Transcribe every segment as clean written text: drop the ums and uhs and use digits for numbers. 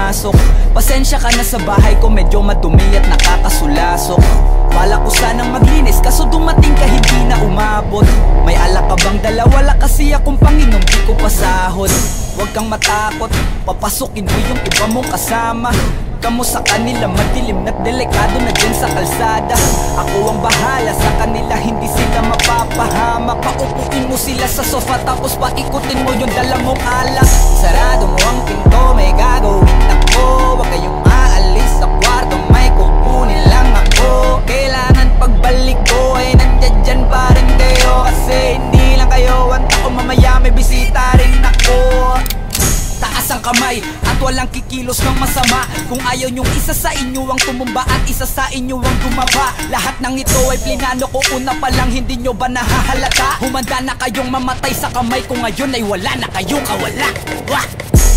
pumasok. Pasensya ka na sa bahay ko, medyo madumi at nakakasulasok. Bala ko sanang maglinis, kaso dumating ka hindi na umabot. May alak ka bang dala? Wala kasi akong panginom, di ko pasahod. Huwag kang matakot, papasukin mo yung iba mong kasama. Kamo sa kanila, madilim at delikado na dyan sa kalsada. Ako ang bahala sa kanila, hindi sila mapapahama. Paupuin mo sila sa sofa, tapos paikutin mo yung dala mong alak. Sarado mo ang pinto, may gagawin ako. Huwag kayong aalis sa kwarto, may kukunin lang ako. Kailangan pagbalik ko, eh nandyan dyan pa rin kayo. Kasi hindi lang kayo wanta ko, mamaya may bisita rin ako. Taas ang kamay at walang kikilos ng masama. Kung ayaw nyong isa sa inyo ang tumumba at isa sa inyo ang gumaba. Lahat ng ito ay plinano ko una pa lang, hindi nyo ba nahahalata? Humanda na kayong mamatay sa kamay ko, ngayon ay wala na kayong kawala. Wah!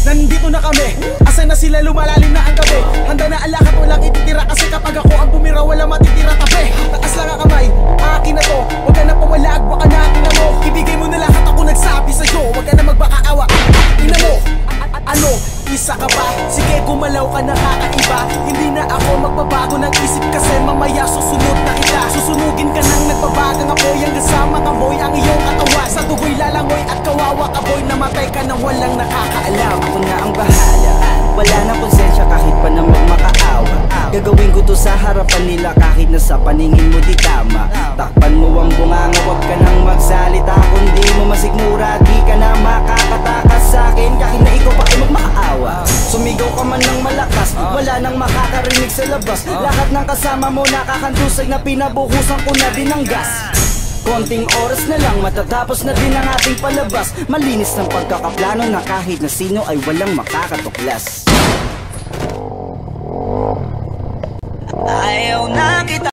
Nandito na kami, asan na sila, lumalalim na ang gabi. Handa na ang lahat, walang ititira. Kasi kapag ako ang bumira, wala matitira tabi. Taas lang ang kamay, akin na to. Huwag ka na pawalag, baka natin na mo. Ibigay mo na lahat, ako nagsabi sa'yo. Huwag ka na magbakaawa, ina mo. Ano, isa ka ba? Sige, gumalaw ka, nakakaiba. Hindi na ako magbabago ng isip, kasi mamaya susunod na kita. Susunugin ka ng nagbabagang apoy, hanggang sa matamoy ang iyong katawan. Sa dugoy lalangoy at kawawa ka boy, namatay ka nang walang nakakaalam. Ako na ang bahala, wala na konsensya kahit pa naman makaawa. Gagawin ko to sa harapan nila kahit na sa paningin mo di tama. Takpan mo ang bunganga, wag ka nang magsalita. Kung di mo masigmura, di ka na makakatakas sa akin. Kahit na ikaw pa ay magmakaawa. Sumigaw ka man ng malakas, wala nang makakarinig sa labas. Lahat ng kasama mo nakakantusay na pinabuhusan ko na din ng gas. Konting oras na lang, matatapos na din ang ating palabas. Malinis ng pagkakaplano na kahit na sino ay walang makakatuklas. Ayaw na kita.